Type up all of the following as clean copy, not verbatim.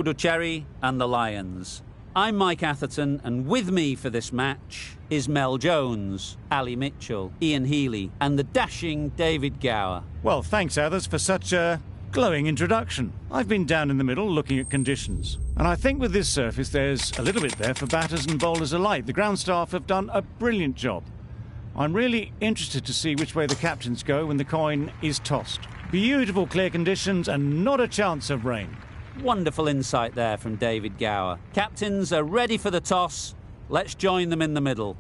Cherry and the Lions. I'm Mike Atherton, and with me for this match is Mel Jones, Ali Mitchell, Ian Healy, and the dashing David Gower. Well, thanks, Athers, for such a glowing introduction. I've been down in the middle looking at conditions, and I think with this surface there's a little bit there for batters and bowlers alike. The ground staff have done a brilliant job. I'm really interested to see which way the captains go when the coin is tossed. Beautiful clear conditions and not a chance of rain. Wonderful insight there from David Gower. Captains are ready for the toss. Let's join them in the middle.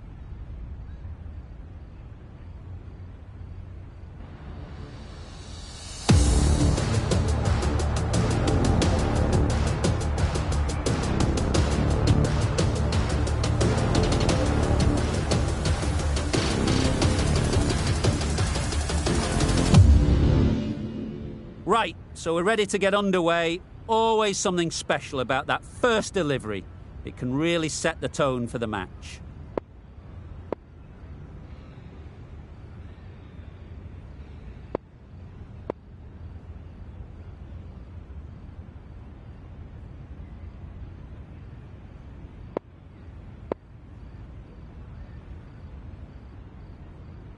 Right, so we're ready to get underway. Always something special about that first delivery. It can really set the tone for the match.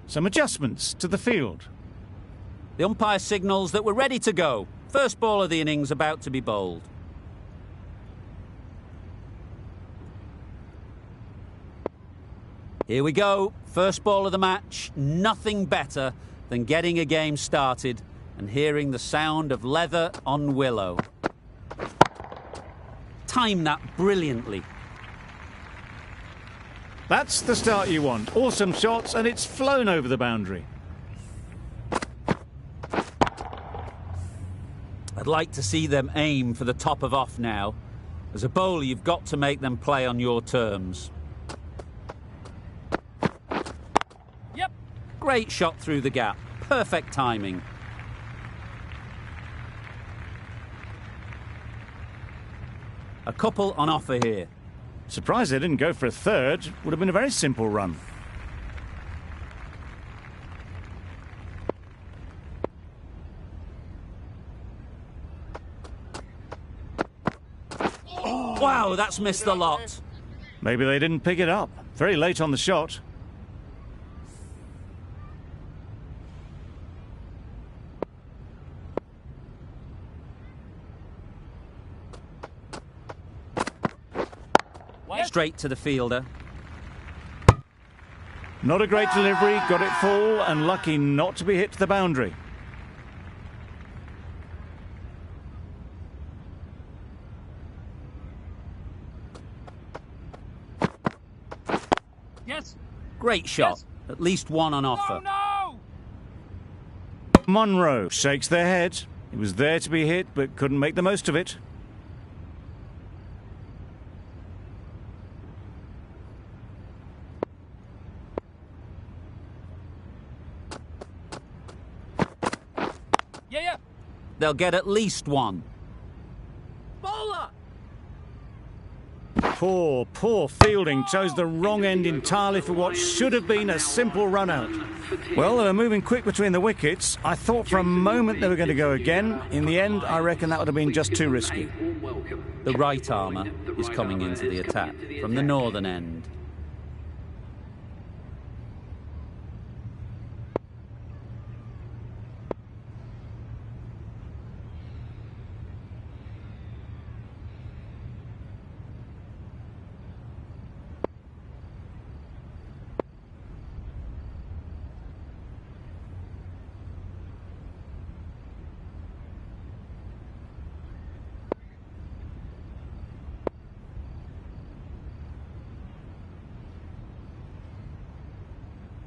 Some adjustments to the field. The umpire signals that we're ready to go. First ball of the innings about to be bowled. Here we go. First ball of the match. Nothing better than getting a game started and hearing the sound of leather on willow. Time that brilliantly. That's the start you want. Awesome shots, and it's flown over the boundary. I'd like to see them aim for the top of off now. As a bowler, you've got to make them play on your terms. Yep. Great shot through the gap. Perfect timing. A couple on offer here. Surprised they didn't go for a third. Would have been a very simple run. Wow, that's missed the lot. Maybe they didn't pick it up. Very late on the shot. Straight to the fielder. Not a great delivery, got it full and lucky not to be hit to the boundary. Yes. Great shot. Yes. At least one on offer. No! Monroe shakes their head. He was there to be hit but couldn't make the most of it. Yeah. They'll get at least one. Bowler! Poor fielding. Chose the wrong end entirely for what should have been a simple run out. Well, they were moving quick between the wickets. I thought for a moment they were going to go again. In the end, I reckon that would have been just too risky. The right armour is coming into the attack from the northern end.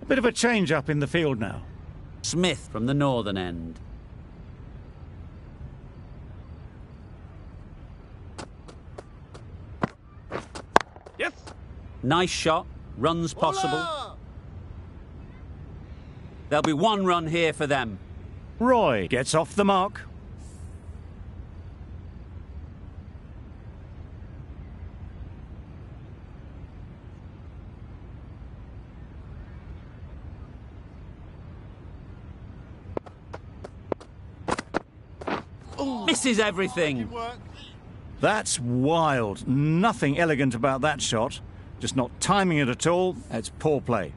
A bit of a change-up in the field now. Smith from the northern end. Yes! Nice shot. Runs possible. Bowler! There'll be one run here for them. Roy gets off the mark. Misses everything. That's wild. Nothing elegant about that shot. Just not timing it at all. It's poor play.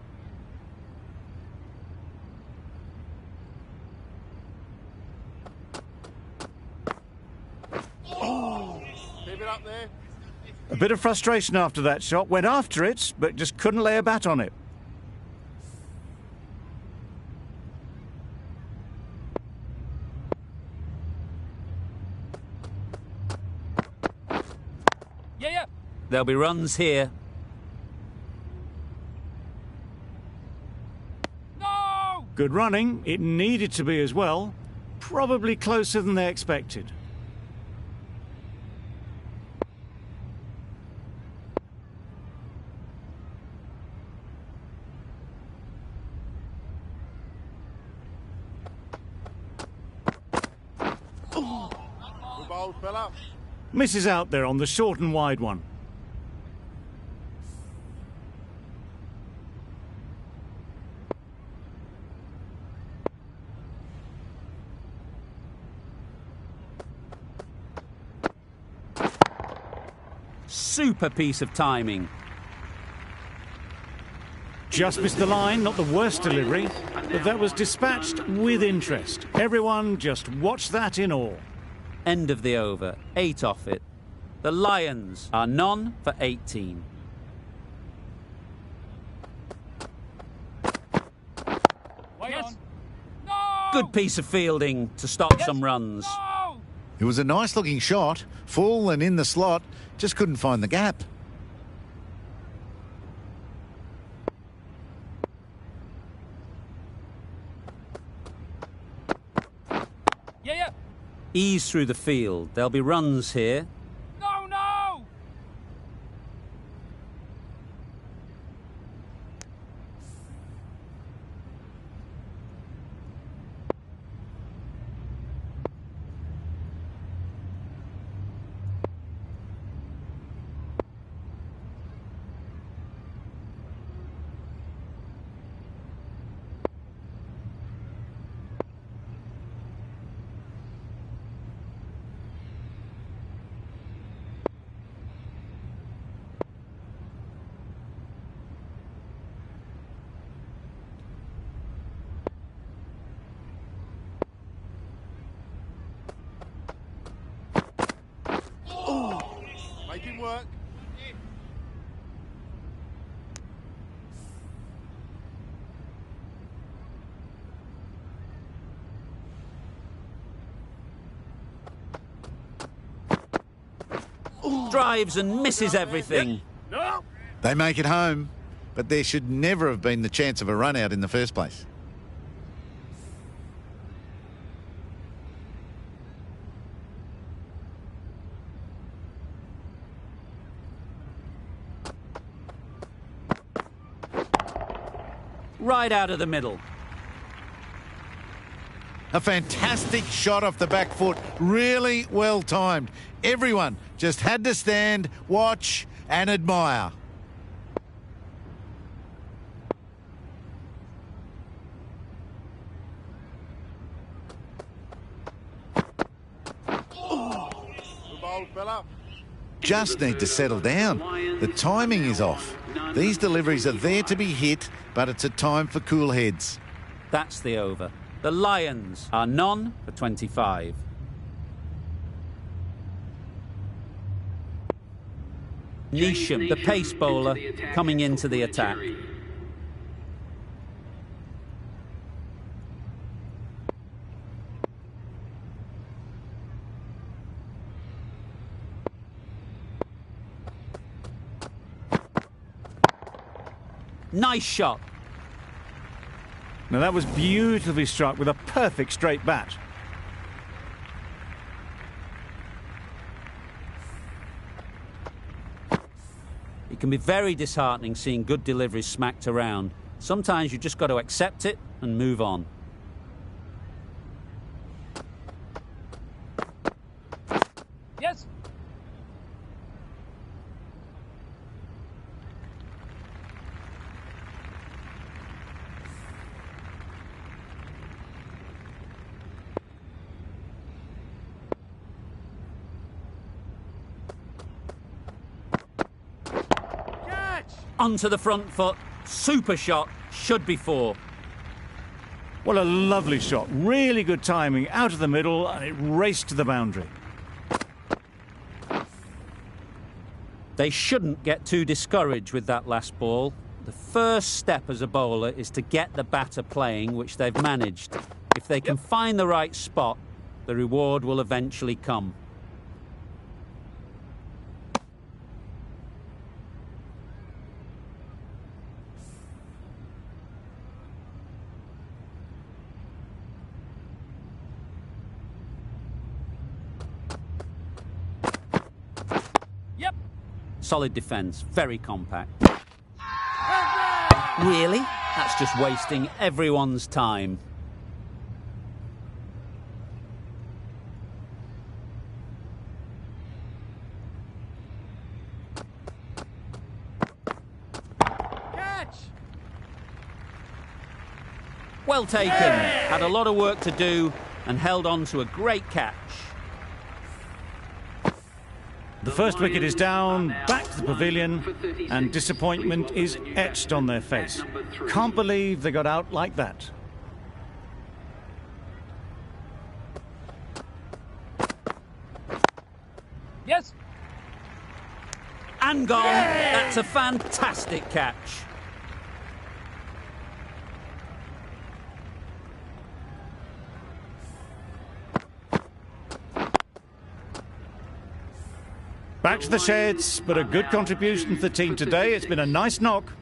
Keep it up there. A bit of frustration after that shot. Went after it, but just couldn't lay a bat on it. Yeah. There'll be runs here. No! Good running. It needed to be as well. Probably closer than they expected. Good ball, fella. Misses out there on the short and wide one. Super piece of timing. Just missed the line, not the worst delivery, but that was dispatched with interest. Everyone just watched that in awe. End of the over. 8 off it. The Lions are none for 18. Yes. No! Good piece of fielding to stop some runs. No! It was a nice-looking shot, full and in the slot, just couldn't find the gap. Yeah. Ease through the field. There'll be runs here. No! Make him work. Drives and misses everything. No! They make it home, but there should never have been the chance of a run out in the first place. Right out of the middle. A fantastic shot off the back foot, really well timed. Everyone just had to stand, watch and admire. Good ball, fella. Just need to settle down. The timing is off. These deliveries are there to be hit, but it's a time for cool heads. That's the over. The Lions are none for 25. Neesham, the pace bowler, coming into the attack. Nice shot. Now that was beautifully struck with a perfect straight bat. It can be very disheartening seeing good deliveries smacked around. Sometimes you just got to accept it and move on. Yes. Onto the front foot. Super shot. Should be 4. What a lovely shot. Really good timing. Out of the middle, and it raced to the boundary. They shouldn't get too discouraged with that last ball. The first step as a bowler is to get the batter playing, which they've managed. If they can find the right spot, the reward will eventually come. Solid defence, very compact. Really? That's just wasting everyone's time. Catch! Well taken. Had a lot of work to do and held on to a great catch. The first wicket is down, back to the pavilion, and disappointment is etched on their face. Can't believe they got out like that. Yes! And gone. That's a fantastic catch. Back to the sheds, but a good contribution to the team today. It's been a nice knock.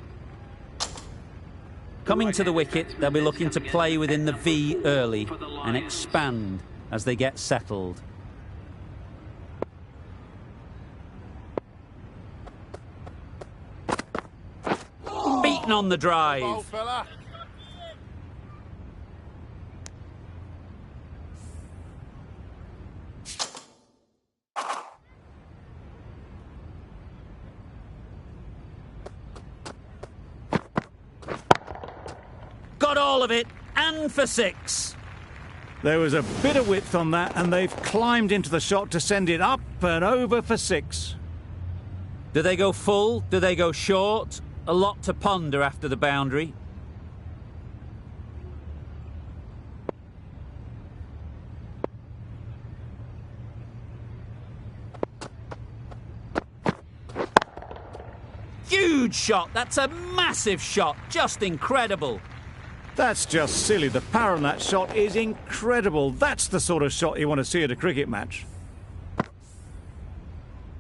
Coming to the wicket, they'll be looking to play within the V early and expand as they get settled. Beaten on the drive. Ball, fella. Got all of it, and for 6. There was a bit of width on that, and they've climbed into the shot to send it up and over for 6. Do they go full? Do they go short? A lot to ponder after the boundary. Huge shot. That's a massive shot. Just incredible. That's just silly. The power on that shot is incredible. That's the sort of shot you want to see at a cricket match.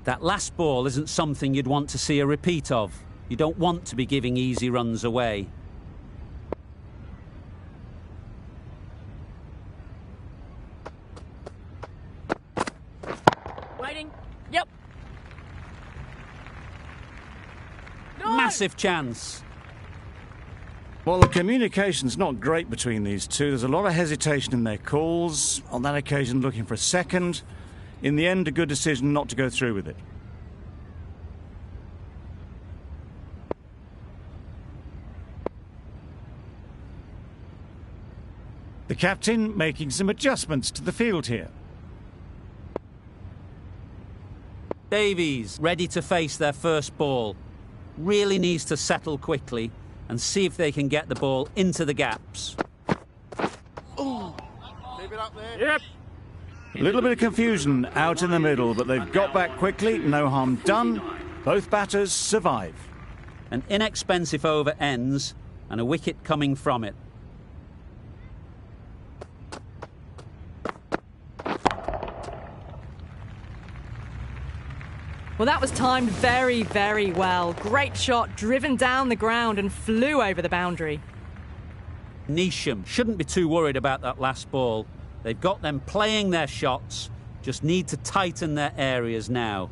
That last ball isn't something you'd want to see a repeat of. You don't want to be giving easy runs away. Waiting. Yep. No! Massive chance. Well, the communication's not great between these two. There's a lot of hesitation in their calls. On that occasion, looking for a second. In the end, a good decision not to go through with it. The captain making some adjustments to the field here. Davies ready to face their first ball. Really needs to settle quickly and see if they can get the ball into the gaps. Leave it up there. Yep. A little bit of confusion out in the middle, but they've got back quickly. No harm done. Both batters survive. An inexpensive over ends and a wicket coming from it. Well, that was timed very, very well. Great shot, driven down the ground and flew over the boundary. Neesham shouldn't be too worried about that last ball. They've got them playing their shots, just need to tighten their areas now.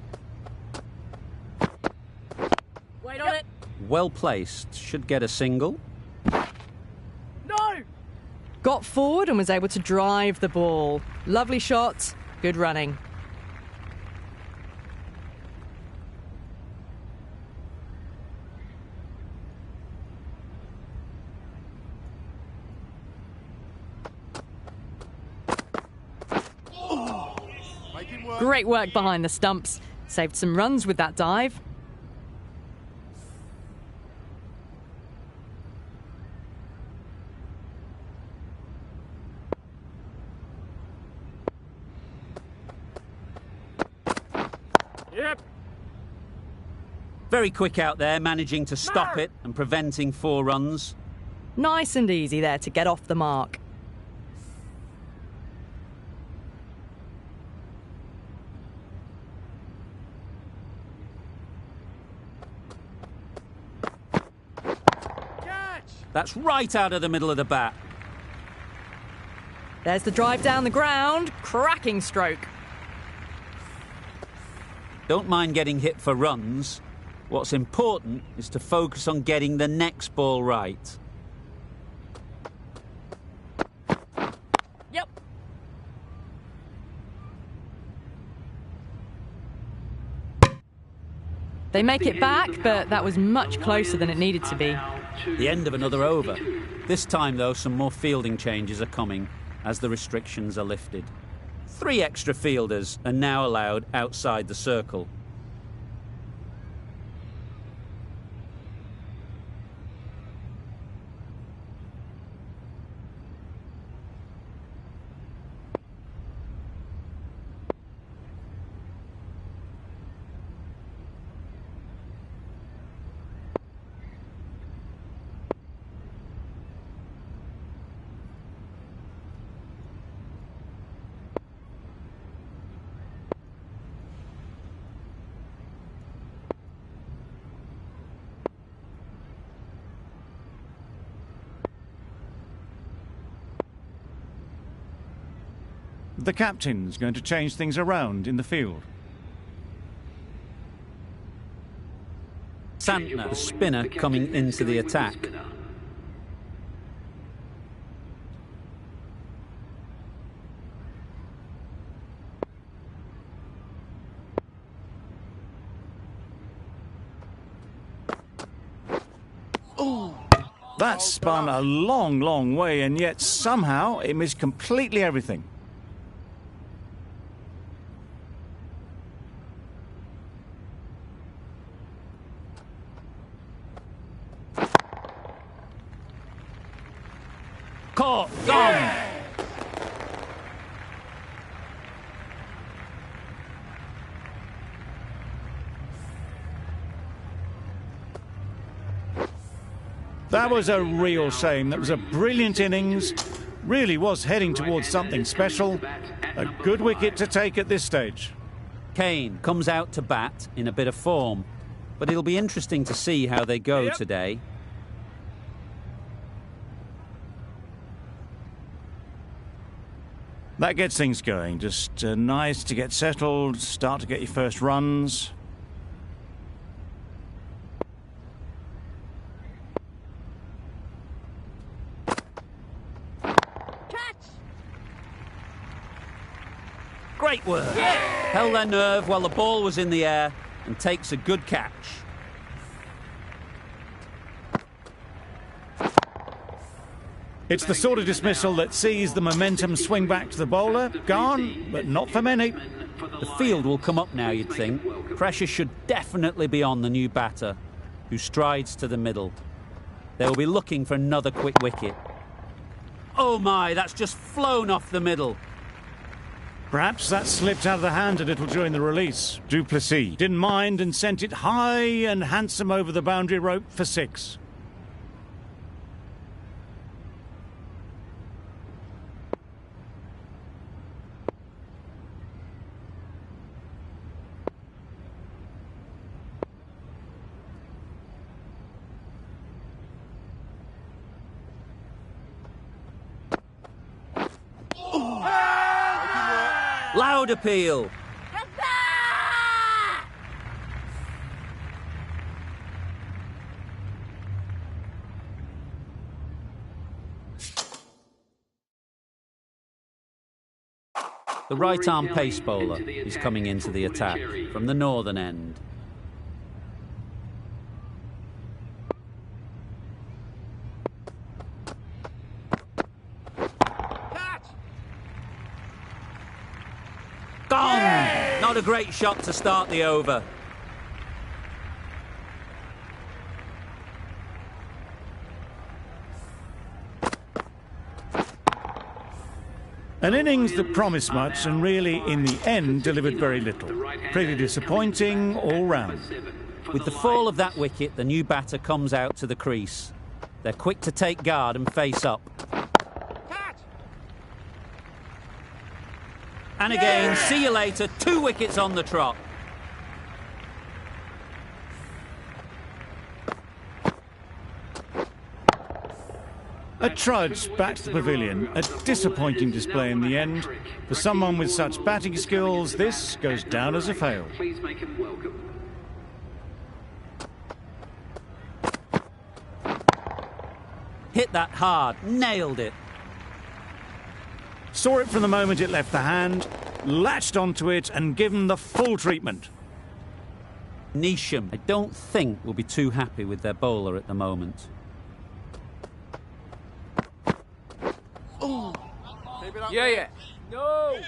Wait on it. Well placed, should get a single. No! Got forward and was able to drive the ball. Lovely shot, good running. Great work behind the stumps. Saved some runs with that dive. Yep. Very quick out there, managing to stop it and preventing 4 runs. Nice and easy there to get off the mark. Catch! That's right out of the middle of the bat. There's the drive down the ground. Cracking stroke. Don't mind getting hit for runs. What's important is to focus on getting the next ball right. Yep. They make it back, but that was much closer than it needed to be. The end of another over. This time, though, some more fielding changes are coming as the restrictions are lifted. 3 extra fielders are now allowed outside the circle. The captain's going to change things around in the field. Santner, the spinner, coming into the attack. That spun a long, long way, and yet somehow it missed completely everything. Caught! Gone! That was a real shame. That was a brilliant innings. Really was heading towards something special. A good wicket to take at this stage. Kane comes out to bat in a bit of form, but it'll be interesting to see how they go today. That gets things going. Just nice to get settled, start to get your first runs. Great work. Held their nerve while the ball was in the air and takes a good catch. It's the sort of dismissal that sees the momentum swing back to the bowler. Gone, but not for many. The field will come up now, you'd think. Pressure should definitely be on the new batter, who strides to the middle. They will be looking for another quick wicket. Oh my, that's just flown off the middle. Perhaps that slipped out of the hand a little during the release. Duplessis didn't mind and sent it high and handsome over the boundary rope for 6. Loud appeal. The right-arm pace bowler is coming into the attack from the northern end. Gone! Not a great shot to start the over. An innings that promised much and really, in the end, delivered very little. Pretty disappointing all round. With the fall of that wicket, the new batter comes out to the crease. They're quick to take guard and face up. And again, see you later, 2 wickets on the trot. A trudge back to the pavilion, a disappointing display in the end. For someone with such batting skills, this goes down as a fail. Please make him welcome. Hit that hard, nailed it. Saw it from the moment it left the hand, latched onto it and given the full treatment. Neesham, I don't think, will be too happy with their bowler at the moment. Yeah. No.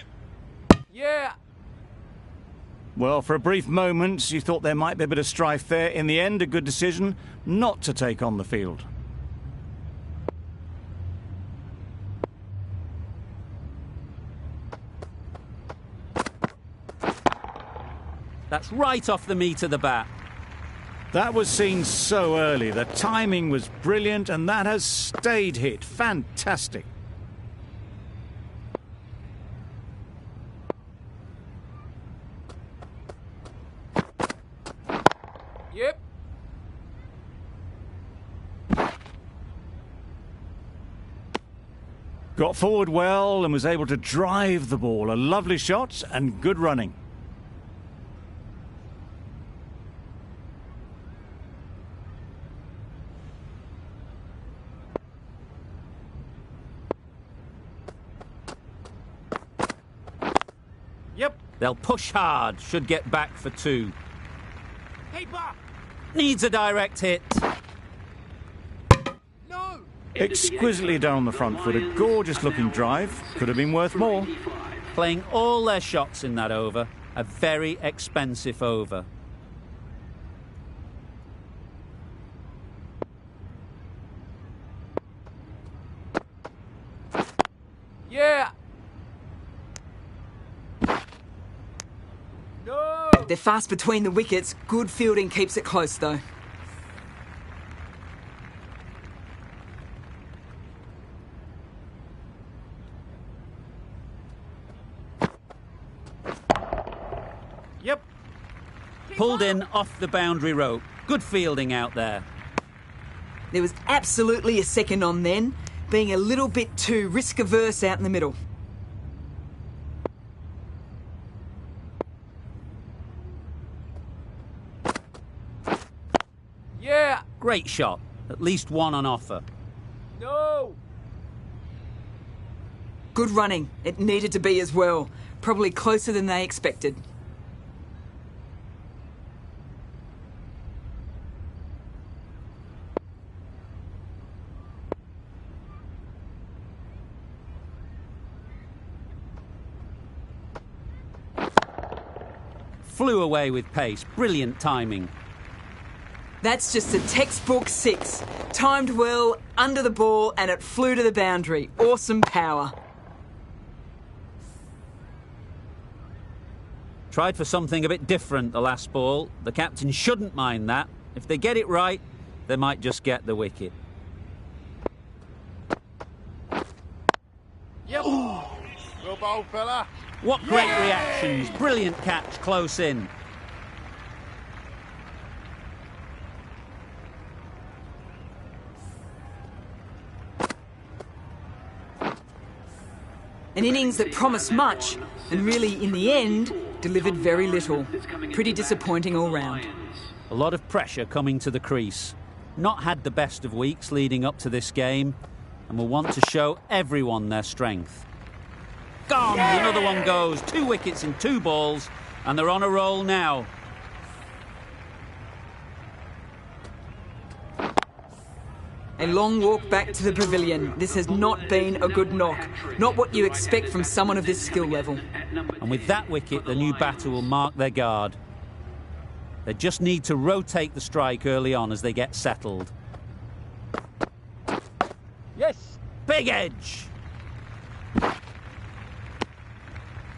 Yeah. Well, for a brief moment, you thought there might be a bit of strife there. In the end, a good decision not to take on the field. That's right off the meat of the bat. That was seen so early. The timing was brilliant and that has stayed hit. Fantastic. Yep. Got forward well and was able to drive the ball. A lovely shot and good running. Yep. They'll push hard, should get back for 2. Keeper. Needs a direct hit. No. Exquisitely done on the front foot. A gorgeous looking drive. Could have been worth more. Playing all their shots in that over. A very expensive over. Yeah. No. They're fast between the wickets. Good fielding keeps it close, though. Yep. Pulled in off the boundary rope. Good fielding out there. There was absolutely a second on then, being a little bit too risk-averse out in the middle. Yeah. Great shot. At least 1 on offer. No. Good running. It needed to be as well. Probably closer than they expected. Flew away with pace. Brilliant timing. That's just a textbook 6. Timed well, under the ball, and it flew to the boundary. Awesome power. Tried for something a bit different the last ball. The captain shouldn't mind that. If they get it right, they might just get the wicket. Yep. Good ball, fella. What great reactions. Brilliant catch close in. An innings that promised much, and really, in the end, delivered very little. Pretty disappointing all round. A lot of pressure coming to the crease. Not had the best of weeks leading up to this game, and will want to show everyone their strength. Gone! Another one goes. 2 wickets in 2 balls, and they're on a roll now. A long walk back to the pavilion. This has not been a good knock. Not what you expect from someone of this skill level. And with that wicket, the new batter will mark their guard. They just need to rotate the strike early on as they get settled. Yes. Big edge!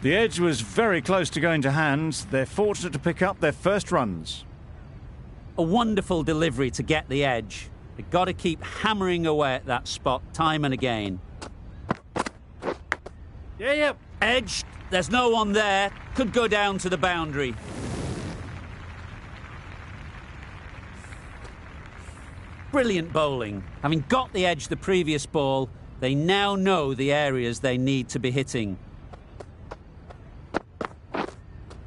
The edge was very close to going to hand. They're fortunate to pick up their first runs. A wonderful delivery to get the edge. They've got to keep hammering away at that spot time and again. Yeah. Edged. There's no one there. Could go down to the boundary. Brilliant bowling. Having got the edge the previous ball, they now know the areas they need to be hitting.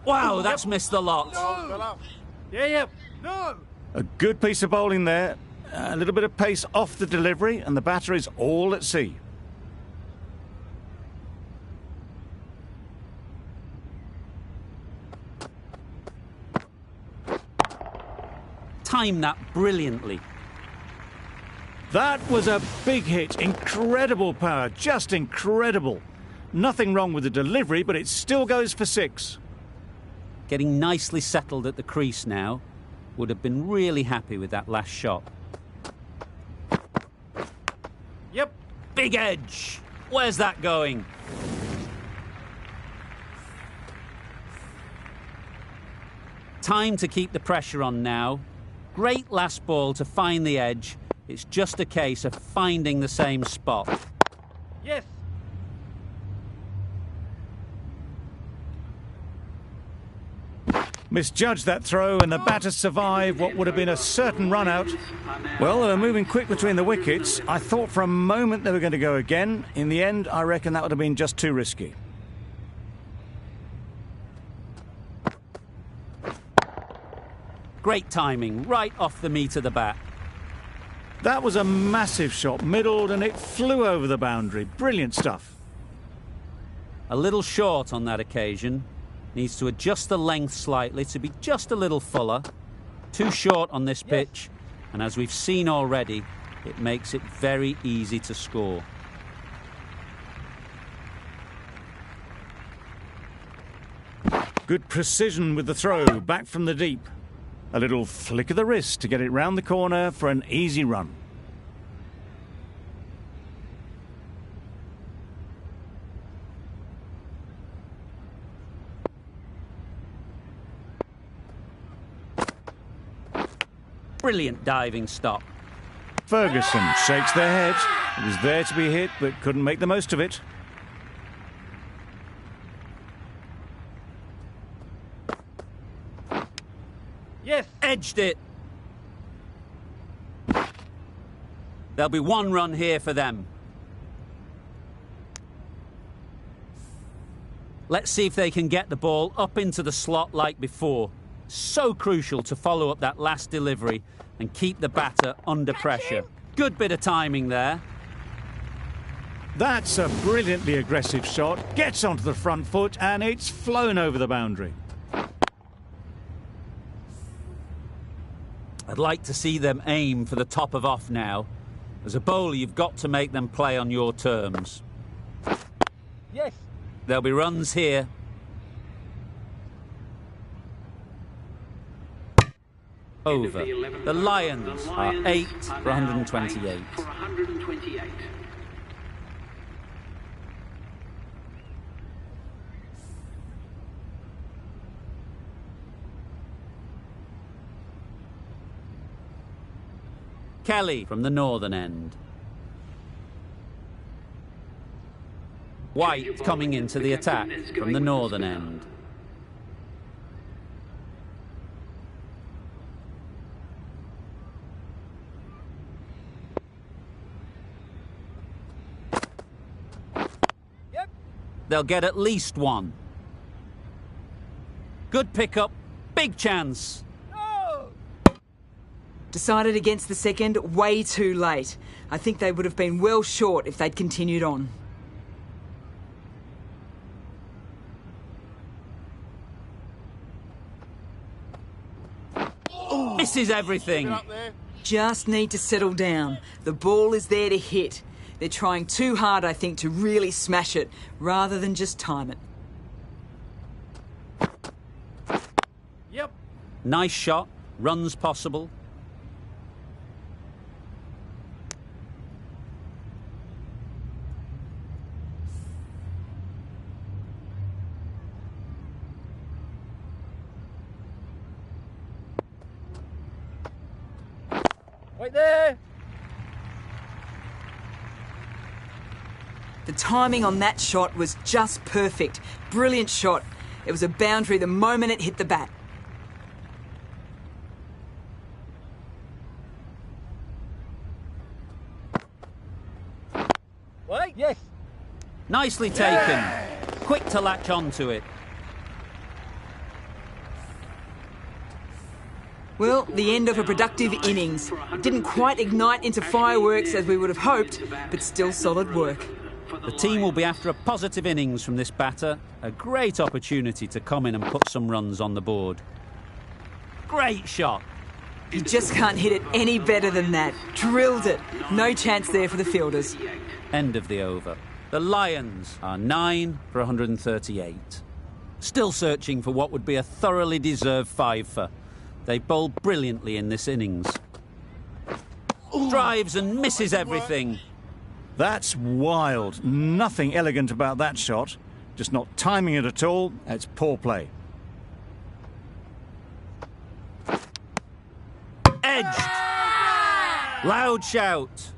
Wow, that's missed the lot. Fella. Yeah. No. A good piece of bowling there. A little bit of pace off the delivery, and the batter is all at sea. Timed that brilliantly. That was a big hit. Incredible power. Just incredible. Nothing wrong with the delivery, but it still goes for 6. Getting nicely settled at the crease now. Would have been really happy with that last shot. Yep. Big edge. Where's that going? Time to keep the pressure on now. Great last ball to find the edge. It's just a case of finding the same spot. Yes. Misjudged that throw, and the batters survive what would have been a certain run out. Well, they were moving quick between the wickets. I thought for a moment they were going to go again. In the end, I reckon that would have been just too risky. Great timing, right off the meat of the bat. That was a massive shot, middled, and it flew over the boundary. Brilliant stuff. A little short on that occasion. Needs to adjust the length slightly to be just a little fuller. Too short on this pitch, and as we've seen already, it makes it very easy to score. Good precision with the throw, back from the deep. A little flick of the wrist to get it round the corner for an easy run. Brilliant diving stop. Ferguson shakes their head. It was there to be hit, but couldn't make the most of it. Yes. Edged it. There'll be one run here for them. Let's see if they can get the ball up into the slot like before. So crucial to follow up that last delivery and keep the batter under pressure. Good bit of timing there. That's a brilliantly aggressive shot. Gets onto the front foot, and it's flown over the boundary. I'd like to see them aim for the top of off now. As a bowler, you've got to make them play on your terms. Yes. There'll be runs here. Over. The Lions are 8 for 128. Kelly from the northern end. White coming into the attack from the northern end. Yep. They'll get at least one. Good pickup, big chance. Decided against the second way too late. I think they would have been well short if they'd continued on. Misses everything. Up there. Just need to settle down. The ball is there to hit. They're trying too hard, I think, to really smash it, rather than just time it. Yep. Nice shot, runs possible. Wait there. The timing on that shot was just perfect. Brilliant shot. It was a boundary the moment it hit the bat. Wait. Yes. Nicely taken. Quick to latch onto it. Well, the end of a productive innings. It didn't quite ignite into fireworks as we would have hoped, but still solid work. The team will be after a positive innings from this batter. A great opportunity to come in and put some runs on the board. Great shot. You just can't hit it any better than that. Drilled it. No chance there for the fielders. End of the over. The Lions are 9 for 138. Still searching for what would be a thoroughly deserved five-for. They bowled brilliantly in this innings. Drives and misses everything. That's wild. Nothing elegant about that shot. Just not timing it at all. It's poor play. Edged. Loud shout.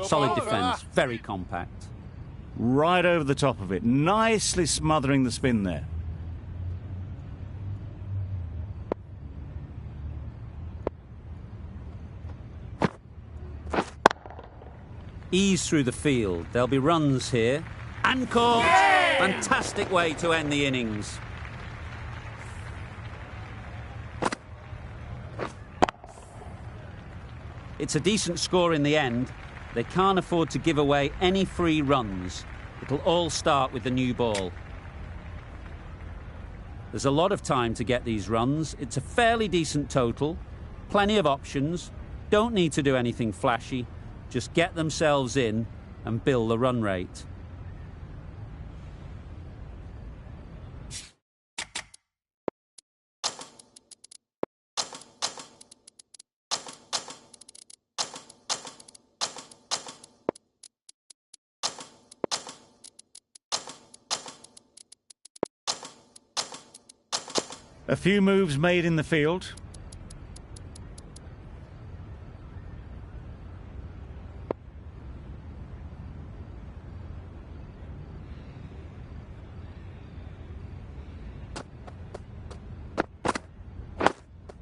Solid defence, very compact. Right over the top of it. Nicely smothering the spin there. Ease through the field. There'll be runs here. And caught. Fantastic way to end the innings. It's a decent score in the end. They can't afford to give away any free runs. It'll all start with the new ball. There's a lot of time to get these runs. It's a fairly decent total. Plenty of options. Don't need to do anything flashy. Just get themselves in and build the run rate. A few moves made in the field.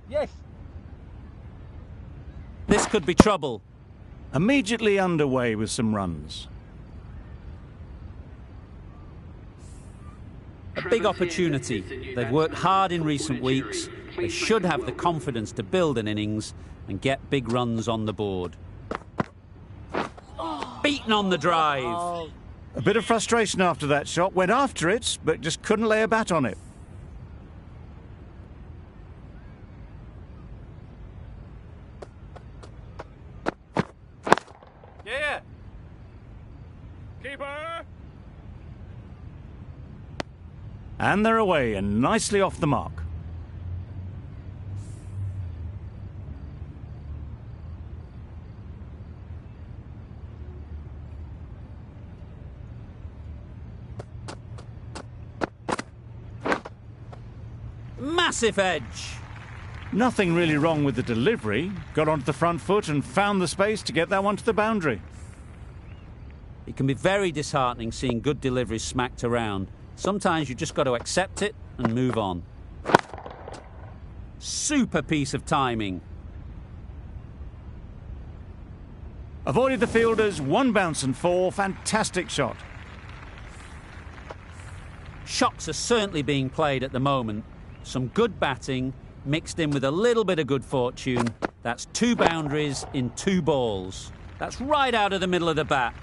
Yes. This could be trouble. Immediately underway with some runs. A big opportunity. They've worked hard in recent weeks. They should have the confidence to build an innings and get big runs on the board. Beaten on the drive. A bit of frustration after that shot. Went after it, but just couldn't lay a bat on it. Yeah. Keeper. And they're away and nicely off the mark. Massive edge. Nothing really wrong with the delivery. Got onto the front foot and found the space to get that one to the boundary. It can be very disheartening seeing good deliveries smacked around. Sometimes you just got to accept it and move on. Super piece of timing. Avoided the fielders, one bounce and four. Fantastic shot. Shots are certainly being played at the moment. Some good batting mixed in with a little bit of good fortune. That's 2 boundaries in 2 balls. That's right out of the middle of the bat.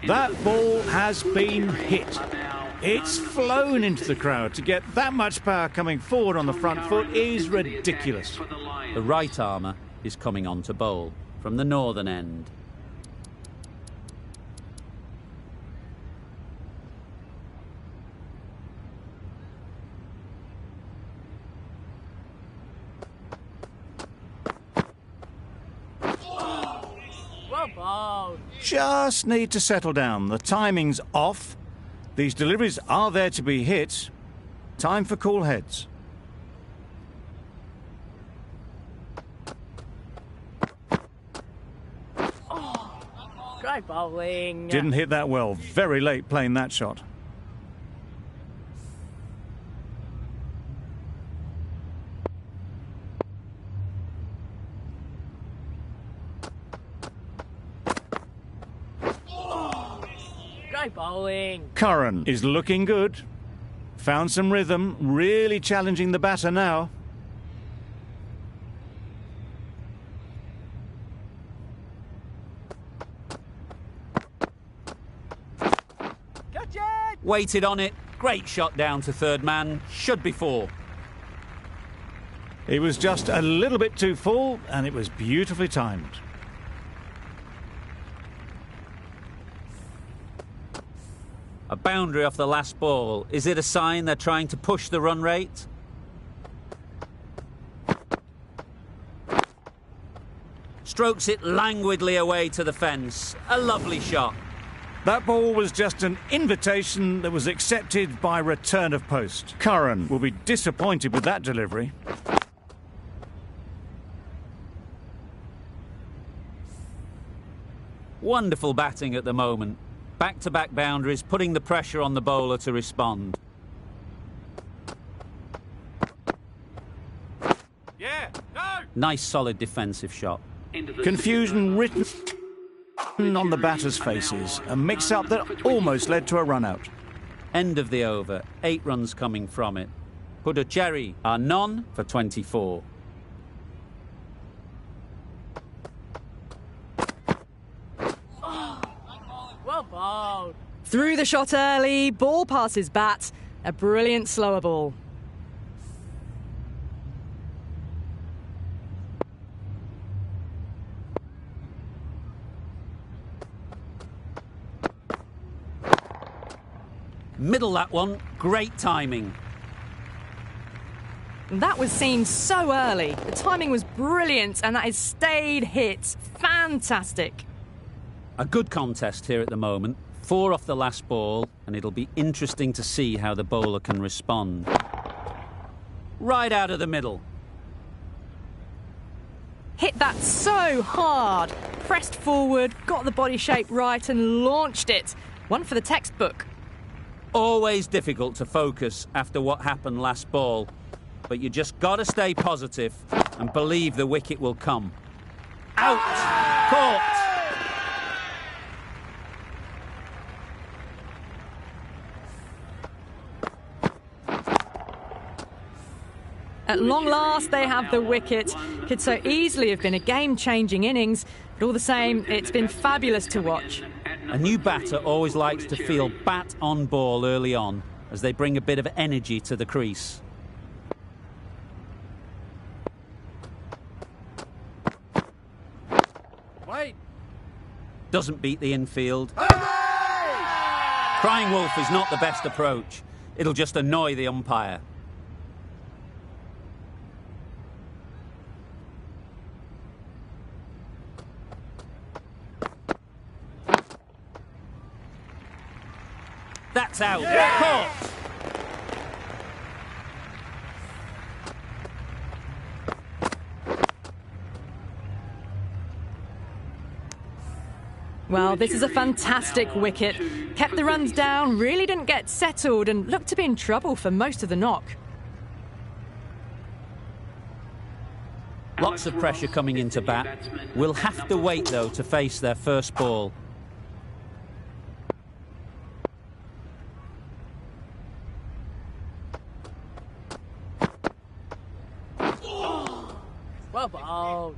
That ball has been hit. It's flown into the crowd. To get that much power coming forward on the front foot is ridiculous. The right armour is coming on to bowl from the northern end. Well bowled. Just need to settle down. The timing's off. These deliveries are there to be hit. Time for cool heads. Great bowling. Didn't hit that well. Very late playing that shot. Great bowling. Curran is looking good. Found some rhythm, really challenging the batter now. Catch it. Waited on it. Great shot down to third man. Should be four. He was just a little bit too full, and it was beautifully timed. A boundary off the last ball. Is it a sign they're trying to push the run rate? Strokes it languidly away to the fence. A lovely shot. That ball was just an invitation that was accepted by return of post. Curran will be disappointed with that delivery. Wonderful batting at the moment. Back-to-back boundaries, putting the pressure on the bowler to respond. Yeah. No. Nice solid defensive shot. Confusion written on the batters' faces. A mix-up that almost led to a run-out. End of the over. 8 runs coming from it. Puducherry are none for 24. Well bowled. Threw the shot early, ball past his bat. A brilliant slower ball. Middle that one. Great timing. That was seen so early. The timing was brilliant, and that is stayed hit. Fantastic. A good contest here at the moment. 4 off the last ball, and it'll be interesting to see how the bowler can respond. Right out of the middle. Hit that so hard. Pressed forward, got the body shape right, and launched it. One for the textbook. Always difficult to focus after what happened last ball, but you just got to stay positive and believe the wicket will come. Out! Caught! At long last, they have the wicket. Could so easily have been a game-changing innings, but all the same, it's been fabulous to watch. A new batter always likes to feel bat on ball early on, as they bring a bit of energy to the crease. Wait. Doesn't beat the infield. Crying wolf is not the best approach. It'll just annoy the umpire. That's out. Caught. Well, this is a fantastic wicket. Kept the runs down, really didn't get settled, and looked to be in trouble for most of the knock. Lots of pressure coming into bat. Will have to wait, though, to face their first ball. Well bowled.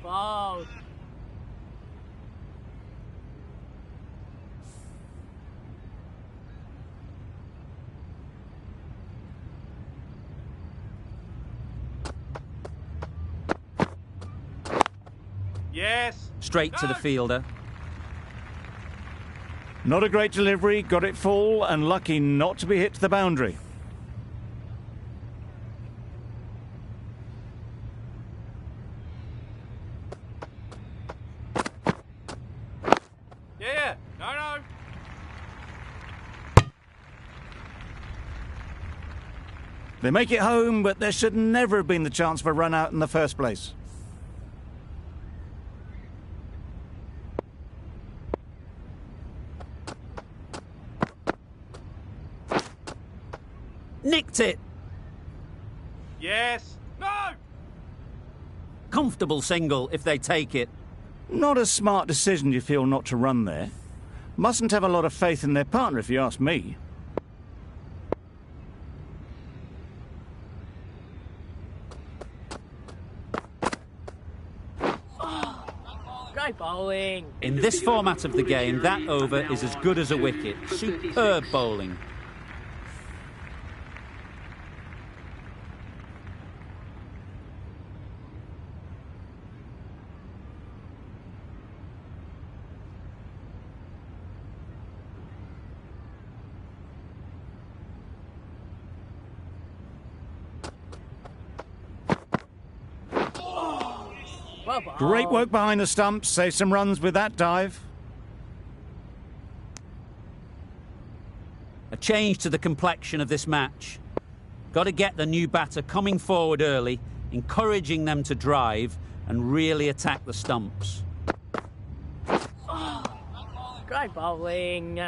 bowled. Yes. Straight to the fielder. Not a great delivery, got it full and lucky not to be hit to the boundary. Yeah. No. They make it home, but there should never have been the chance for a run out in the first place. Nicked it. Yes. No. Comfortable single if they take it. Not a smart decision, you feel, not to run there. Mustn't have a lot of faith in their partner, if you ask me. Great bowling. In this format of the game, that over is as good as a wicket. Superb bowling. Well bowled. Great work behind the stumps, save some runs with that dive. A change to the complexion of this match. Got to get the new batter coming forward early, encouraging them to drive and really attack the stumps. Great bowling.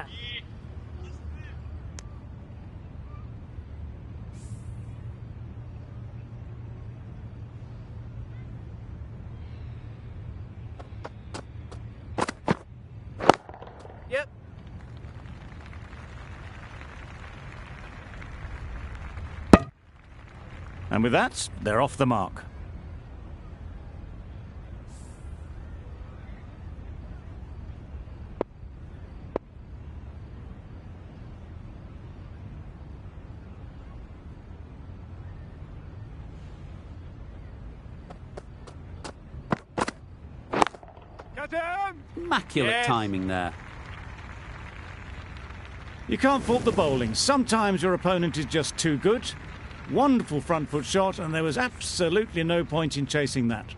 Yep. And with that, they're off the mark. Cut him. Immaculate Yes. timing there. You can't fault the bowling. Sometimes your opponent is just too good. Wonderful front foot shot, and there was absolutely no point in chasing that.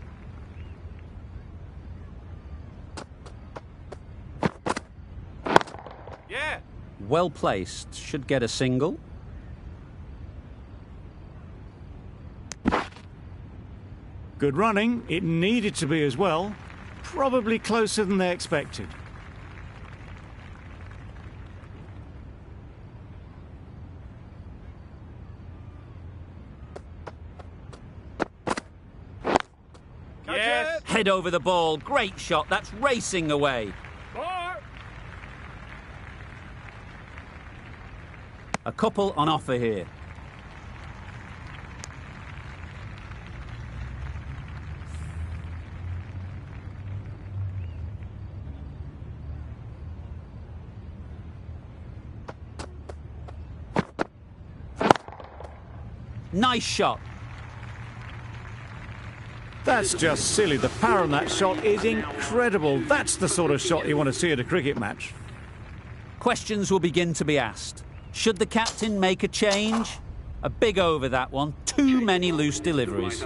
Yeah. Well placed. Should get a single. Good running. It needed to be as well. Probably closer than they expected. Yes. Head over the ball. Great shot. That's racing away. More. A couple on offer here. Nice shot. That's just silly. The power on that shot is incredible. That's the sort of shot you want to see at a cricket match. Questions will begin to be asked. Should the captain make a change? A big over, that one. Too many loose deliveries.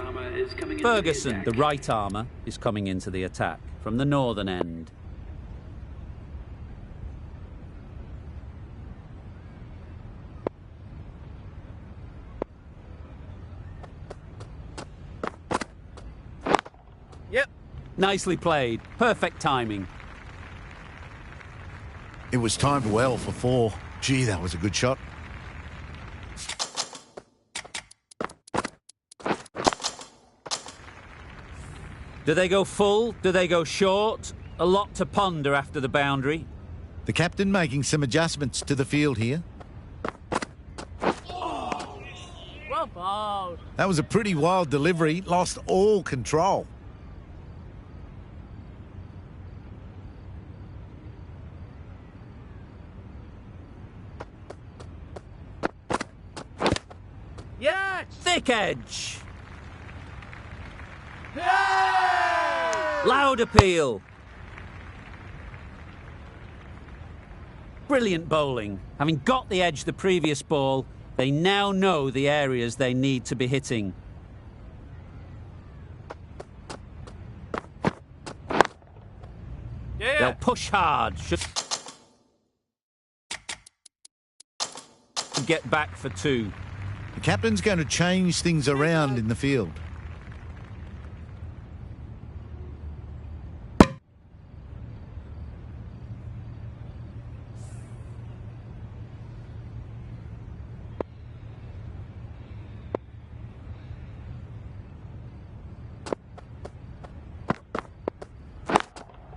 Ferguson, the right armour, is coming into the attack from the northern end. Yep. Nicely played. Perfect timing. It was timed well for 4. Gee, that was a good shot. Do they go full? Do they go short? A lot to ponder after the boundary. The captain making some adjustments to the field here. Well bowled. That was a pretty wild delivery. Lost all control. Thick edge. Loud appeal. Brilliant bowling. Having got the edge the previous ball, they now know the areas they need to be hitting. They'll push hard. Should get back for 2. The captain's going to change things around in the field.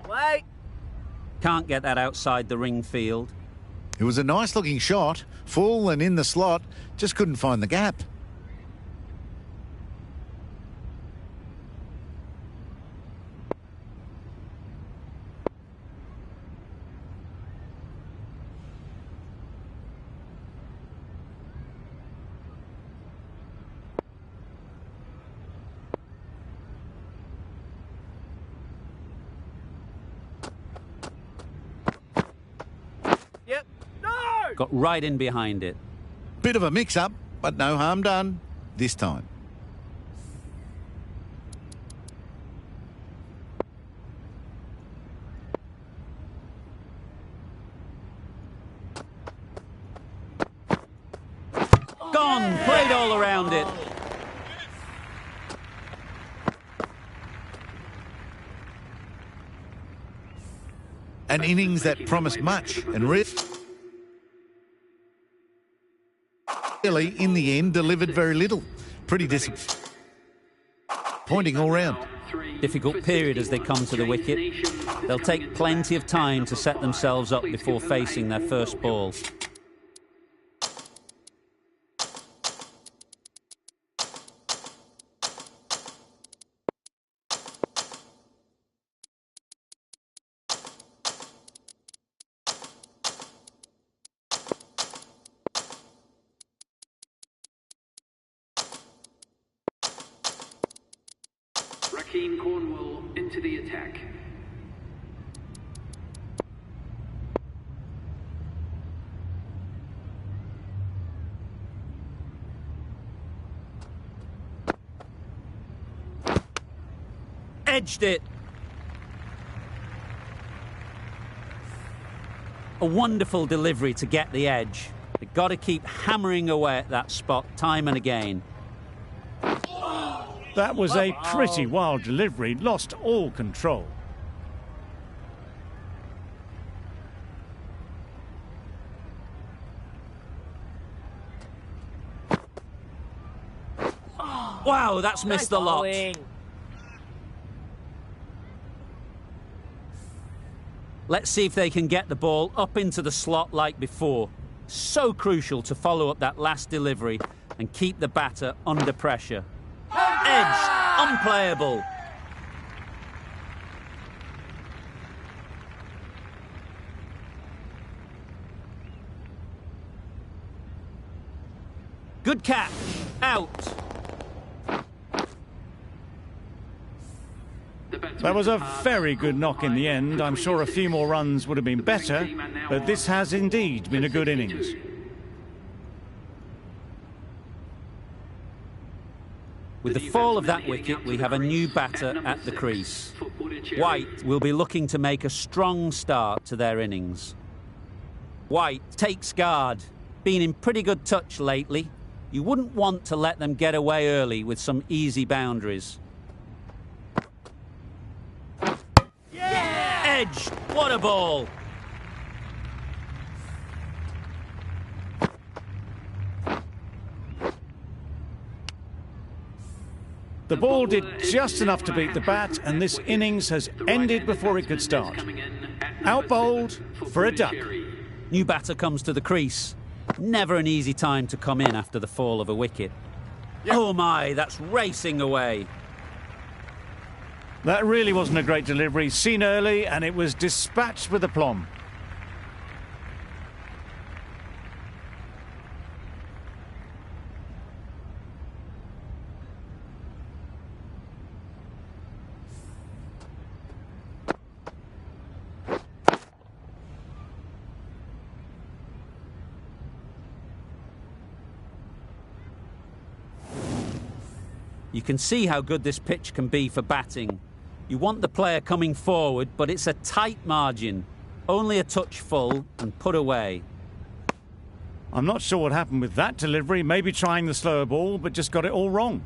Wait. Can't get that outside the ring field. It was a nice looking shot, full and in the slot, just couldn't find the gap. Yep. No! Got right in behind it. Bit of a mix-up, but no harm done this time. Gone! Played all around it. An innings that promised much and really, in the end, delivered very little. Pretty disappointing all round. Difficult period as they come to the wicket. They'll take plenty of time to set themselves up before facing their first ball. Cornwall into the attack. Edged it. A wonderful delivery to get the edge. They've got to keep hammering away at that spot time and again. That was a pretty wild delivery, lost all control. Wow, that's missed the lot. Let's see if they can get the ball up into the slot like before. So crucial to follow up that last delivery and keep the batter under pressure. Edged, unplayable. Good catch, out. That was a very good knock in the end. I'm sure a few more runs would have been better, but this has indeed been a good innings. With the fall of that wicket, we have a new batter at the crease. White will be looking to make a strong start to their innings. White takes guard. Been in pretty good touch lately. You wouldn't want to let them get away early with some easy boundaries. Edged. What a ball. The ball did just enough to beat the bat, and this innings has ended before it could start. Out-bowled for a duck. New batter comes to the crease. Never an easy time to come in after the fall of a wicket. Yep. Oh my, that's racing away. That really wasn't a great delivery. Seen early, and it was dispatched with aplomb. You can see how good this pitch can be for batting. You want the player coming forward, but it's a tight margin. Only a touch full and put away. I'm not sure what happened with that delivery. Maybe trying the slower ball, but just got it all wrong.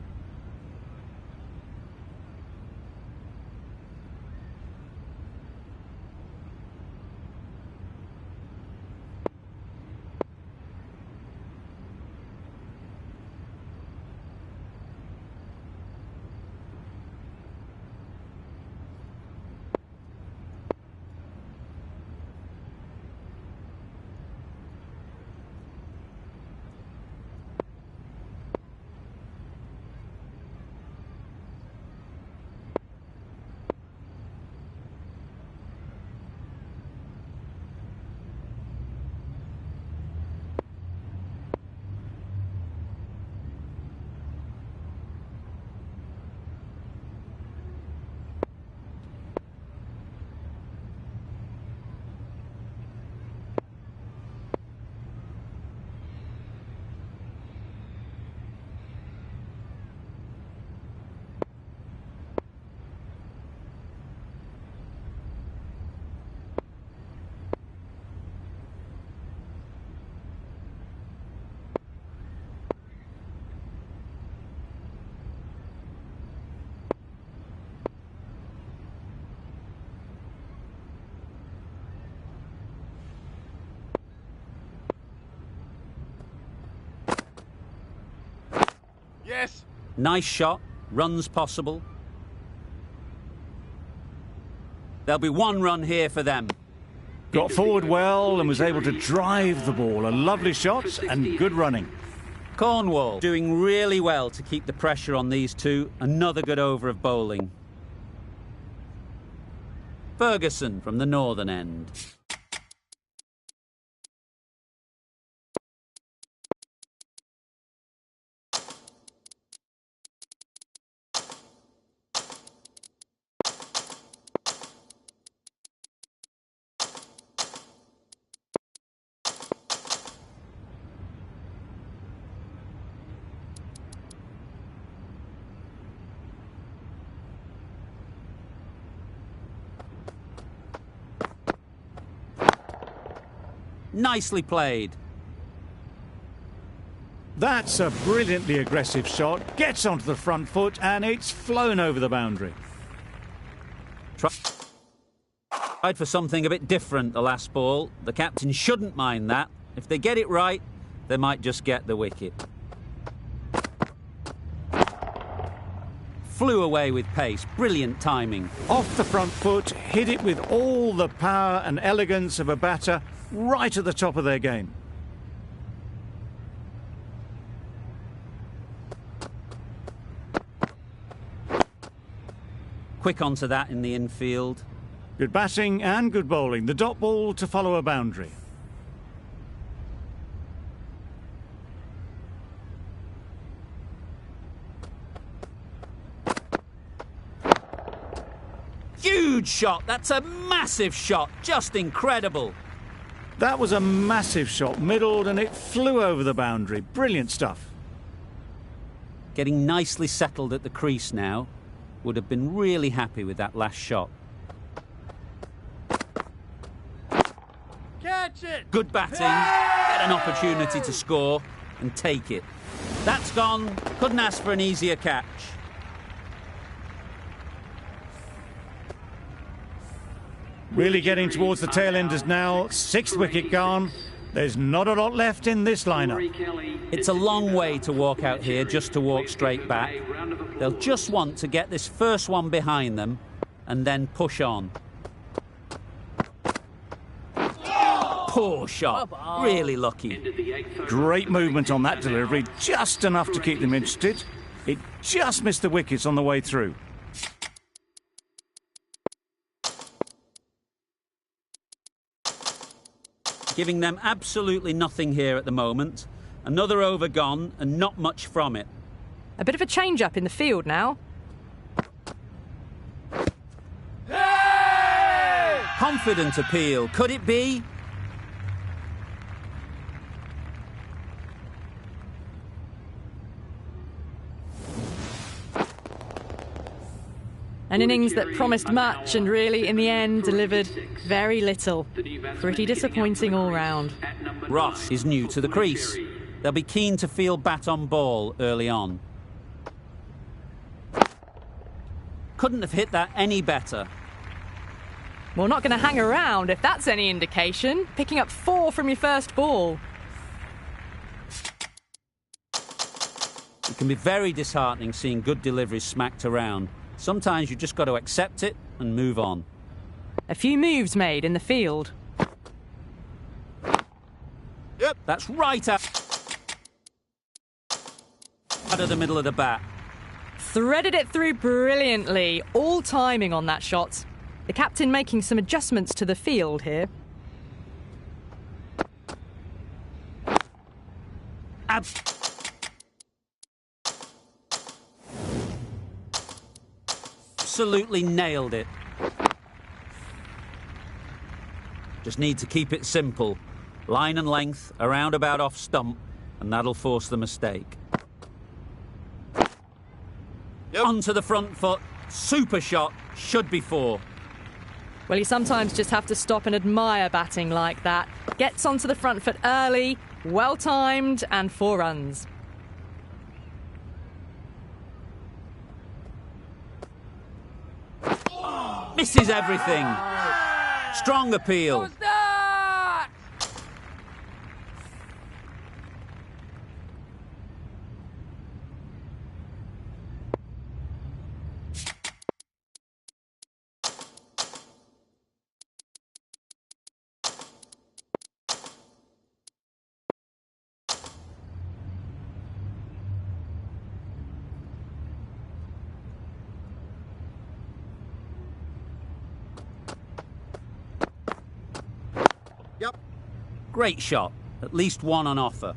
Yes. Nice shot. Runs possible. There'll be 1 run here for them. Got forward well and was able to drive the ball. A lovely shot and good running. Cornwall doing really well to keep the pressure on these two. Another good over of bowling. Ferguson from the northern end. Nicely played. That's a brilliantly aggressive shot. Gets onto the front foot and it's flown over the boundary. Tried for something a bit different the last ball. The captain shouldn't mind that. If they get it right, they might just get the wicket. Flew away with pace. Brilliant timing. Off the front foot, hit it with all the power and elegance of a batter, right at the top of their game. Quick onto that in the infield. Good batting and good bowling. The dot ball to follow a boundary. Huge shot. That's a massive shot. Just incredible. That was a massive shot, middled, and it flew over the boundary. Brilliant stuff. Getting nicely settled at the crease now. Would have been really happy with that last shot. Catch it. Good batting. Get an opportunity to score and take it. That's gone. Couldn't ask for an easier catch. Really getting towards the tail enders now. 6th wicket gone. There's not a lot left in this lineup. It's a long way to walk out here just to walk straight back. They'll just want to get this first one behind them and then push on. Poor shot. Really lucky. Great movement on that delivery. Just enough to keep them interested. It just missed the wickets on the way through. Giving them absolutely nothing here at the moment. Another over gone and not much from it. A bit of a change-up in the field now. Hey! Confident appeal. Could it be? An innings that promised much and really, in the end, delivered very little. Pretty disappointing all round. Ross is new to the crease. They'll be keen to field bat on ball early on. Couldn't have hit that any better. Well, not going to hang around if that's any indication. Picking up 4 from your first ball. It can be very disheartening seeing good deliveries smacked around. Sometimes you just got to accept it and move on. A few moves made in the field. Yep, that's right out of the middle of the bat. Threaded it through brilliantly. All timing on that shot. The captain making some adjustments to the field here. Absolutely nailed it. Just need to keep it simple. Line and length, around about off stump, and that'll force the mistake. Yep. Onto the front foot. Super shot. Should be 4. Well, you sometimes just have to stop and admire batting like that. Gets onto the front foot early, well-timed, and 4 runs. Misses everything. Strong appeal. Yep. Great shot. At least 1 on offer.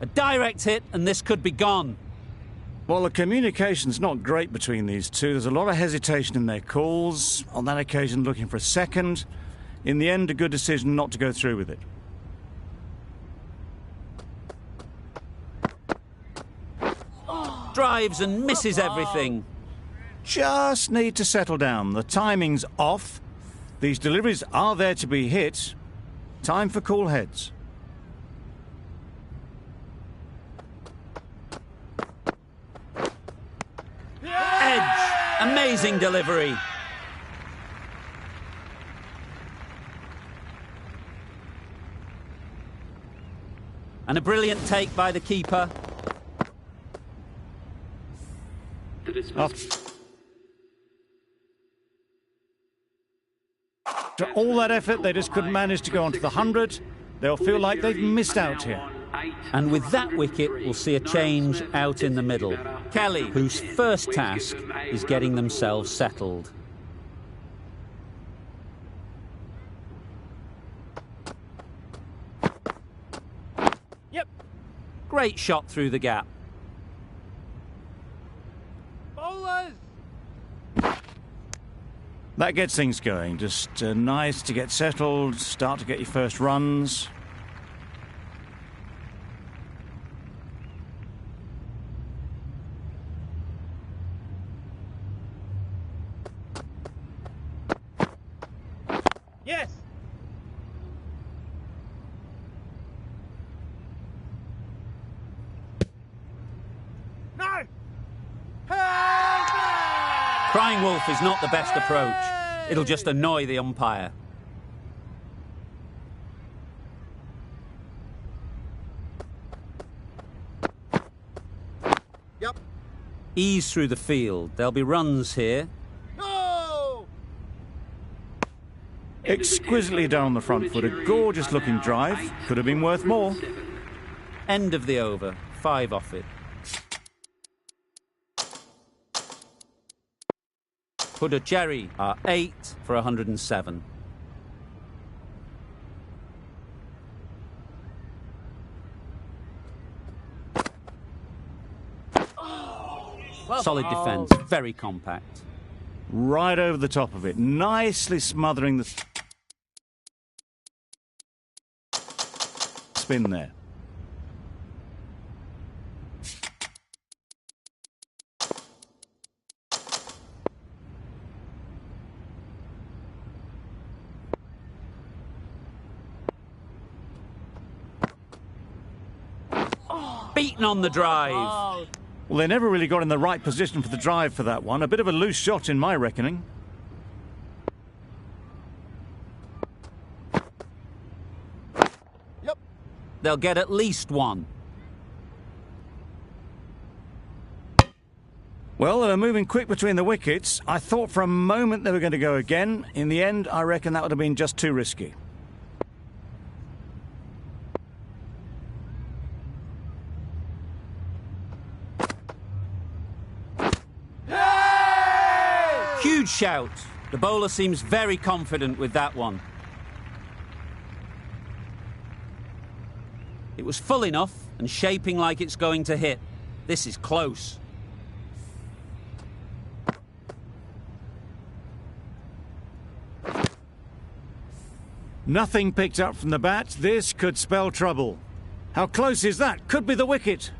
A direct hit and this could be gone. Well, the communication's not great between these two. There's a lot of hesitation in their calls. On that occasion, looking for a second. In the end, a good decision not to go through with it. Drives and misses everything. Just need to settle down. The timing's off. These deliveries are there to be hit. Time for cool heads. Edge. Amazing delivery. And a brilliant take by the keeper. After all that effort, they just couldn't manage to go onto the 100. They'll feel like they've missed out here. And with that wicket, we'll see a change out in the middle. Kelly, whose first task is getting themselves settled. Yep. Great shot through the gap. Bowlers. That gets things going. Just nice to get settled, start to get your first runs. Yes. No. Crying wolf is not the best approach. It'll just annoy the umpire. Yep. Ease through the field. There'll be runs here. No. Exquisitely down the front foot. A gorgeous looking drive. Could have been worth more. End of the over. 5 off it. Puducherry are 8 for 107. Solid defence, very compact. Right over the top of it. Nicely smothering the spin there. Beaten on the drive. Well, they never really got in the right position for the drive for that one. A bit of a loose shot in my reckoning. Yep. They'll get at least one. Well, they were moving quick between the wickets. I thought for a moment they were going to go again. In the end, I reckon that would have been just too risky. Huge shout. The bowler seems very confident with that one. It was full enough and shaping like it's going to hit. This is close. Nothing picked up from the bat. This could spell trouble. How close is that? Could be the wicket.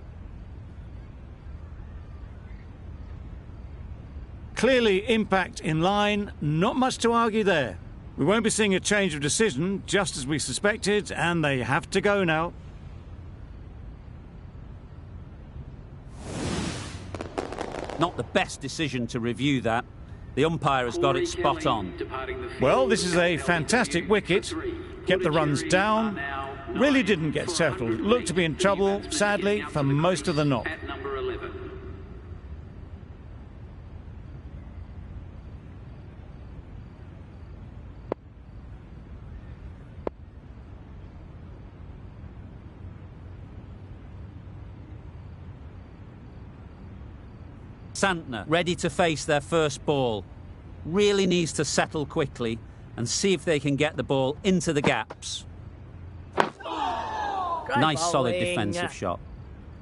Clearly impact in line. Not much to argue there. We won't be seeing a change of decision, just as we suspected, and they have to go now. Not the best decision to review that. The umpire has got it spot on. Well, this is a fantastic wicket. Kept the runs down. Really didn't get settled. Looked to be in trouble, sadly, for most of the knock. Santner ready to face their first ball. Really needs to settle quickly and see if they can get the ball into the gaps. Nice solid defensive shot.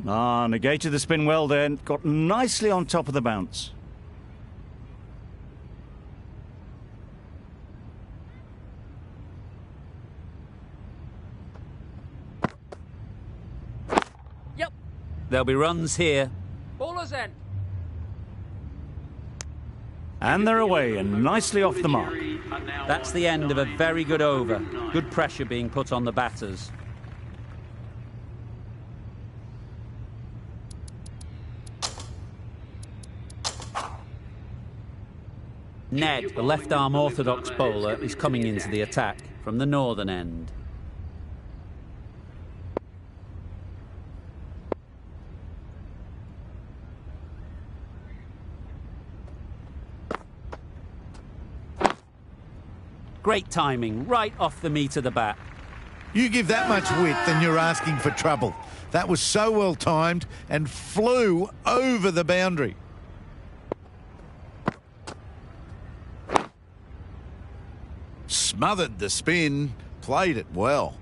Negated the spin well then. Got nicely on top of the bounce. Yep. There'll be runs here. Bowler's end. And they're away and nicely off the mark. That's the end of a very good over. Good pressure being put on the batters. Ned, the left-arm orthodox bowler, is coming into the attack from the northern end. Great timing, right off the meat of the bat. You give that much width and you're asking for trouble. That was so well timed and flew over the boundary. Smothered the spin, played it well.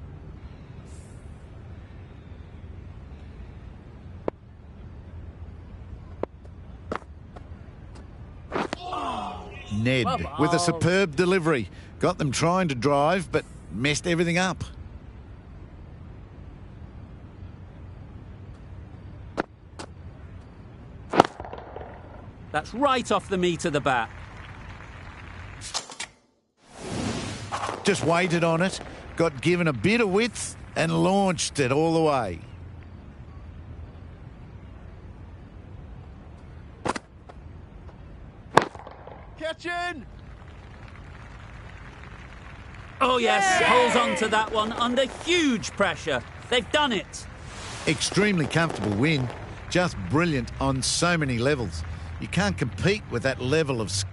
Ned with a superb delivery. Got them trying to drive, but messed everything up. That's right off the meat of the bat. Just waited on it, got given a bit of width and launched it all the way. Catching! Oh yes, holds on to that one under huge pressure. They've done it. Extremely comfortable win. Just brilliant on so many levels. You can't compete with that level of skill.